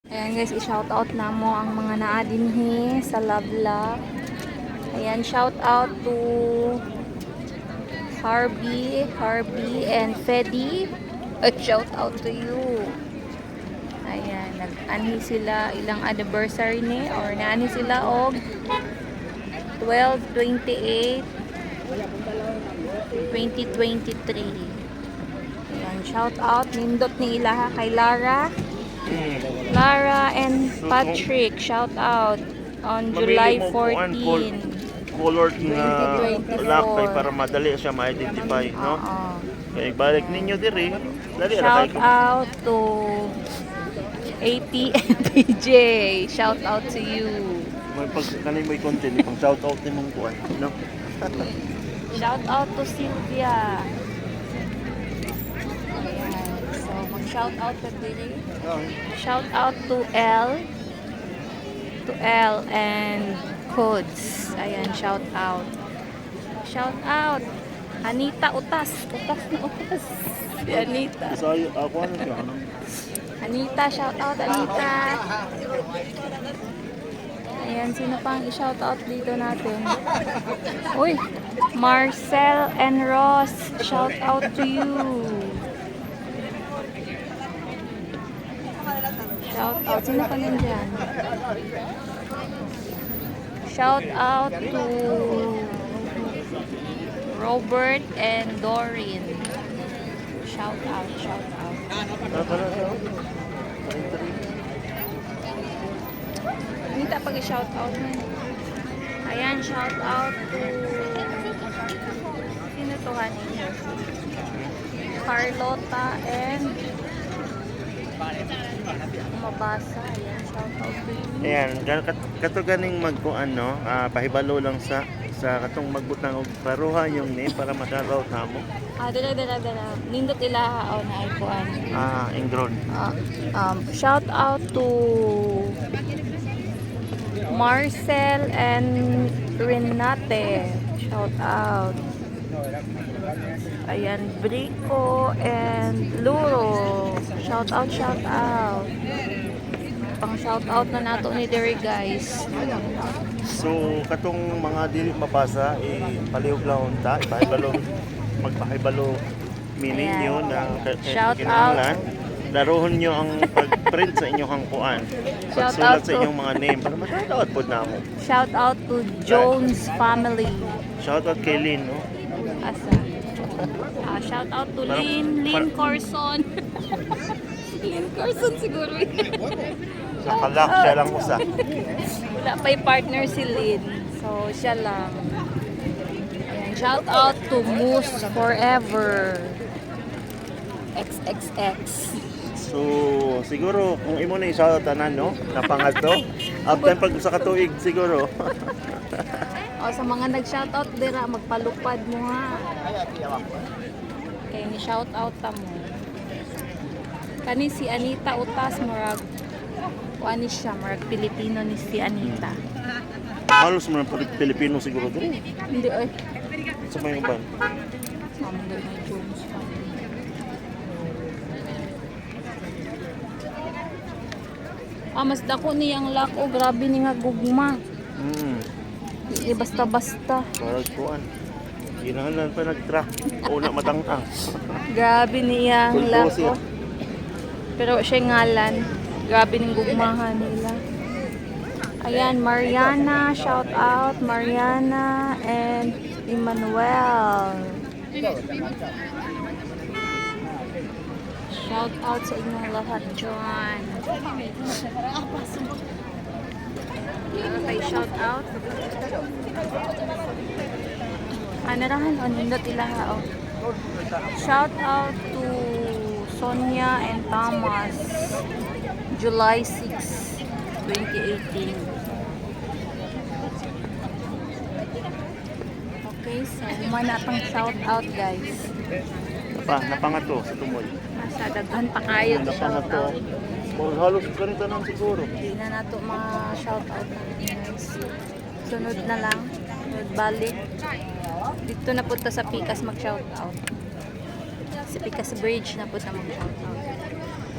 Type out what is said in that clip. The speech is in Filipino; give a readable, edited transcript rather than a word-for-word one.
Ayan guys, i-shoutout na mo ang mga naadinhi sa Lovelock. Ayan, shoutout to Harvey and Fedi. Shoutout to you. Ayan, nag-anhi sila ilang anniversary ni or naanhi sila og 12/28 2023. Ayan, shoutout nindot ni ilaha kay Lara and Patrick, shout out on July 14, colored na 2024. lock kay para madali siya ma-identify, no? Kaya balik ninyo diri, dali ra Shout kay out to ATMPJ, shout out to you. may pag kanay may content pang shout out nimong kuan, no? Shout out to Sylvia. Ayan, so mag-shout out ka diri. Shout out to L and Codes. Ayan, shout out. Shout out. Anita Utas. Utas na utas. Si Anita. Sa ako ano siya, ano? Anita, shout out Anita. Ayan, sino pang i-shout out dito natin? Uy, Marcel and Ross, shout out to you. Shout out. Sino pa nandyan? Shout out to Robert and Doreen. Shout out, shout out. Hindi pag-shout out na. Ayan, shout out to sino to kanina? Carlota and mabasa. Ayan, shout out to you. Ayan, kato ganing magkuan, no? Pahibalo lang sa katong magbutang og paruha yung name para makaraw namo. Dala. Nindot ilaha na ikuan. Ingron. Shout out to Marcel and Renate. Shout out. Ayan, Brico and Luro. Shout out, shout out. Pang shout out na nato ni Derry guys. So katong mga dili mabasa palihog lang ta, ipahibalo magpahibalo meaning Ayan. nyo na Shout kinahanglan. Daruhon nyo ang pag-print sa inyong hangkuan. Shout Pagsulat out sa to- inyong mga name para ma-shoutout po namo. Shout out to Jones family. Shoutout kay Lynn, no? Asa? Shout out to Parang- Lynn Corson. Lynn Corson siguro. Nakalak siya lang usa. Wala pa yung partner si Lynn. So, siya lang. Ayan, shout out to Moose Forever. XXX. So, siguro kung imo na i-shoutout tanan, no? Napangadto. After pag sa katuig siguro. O, sa mga nag-shoutout dira, magpalupad mo ha. Kaya ni shoutout ta mo. Kani si Anita Utas, murag kuan ni siya, murag Pilipino ni si Anita. Halos mo ng Pilipino siguro din. Hindi, oy. Sa may uban. Samdol na Jones family. Mas dako niyang lock. Oh, grabe ni nga gugma. Hindi basta-basta. Parang kuan. Ginahanan pa nag-track. Una matangtang. Grabe niyang lock. Bulldozer. Oh. Pero siya ngalan. Grabe ning gugmahan nila. Ayan, Mariana. Shout out. Mariana and Emmanuel. Shout out sa inyong lahat dyan. Okay, shout out. Anarahan o nindot ilaha o. Shout out to Sonia and Thomas. July 6, 2018. Okay, so manatang shout out guys. Napangato sa tumoy. Nasa daghan pa kayo to shout out. Halos ganito nang siguro. Hindi na nato ma-shout out guys. Sunod na lang. Sunod balik. Dito na punta sa Pikas mag-shout out. Sa Pikas Bridge na punta mag-shout out.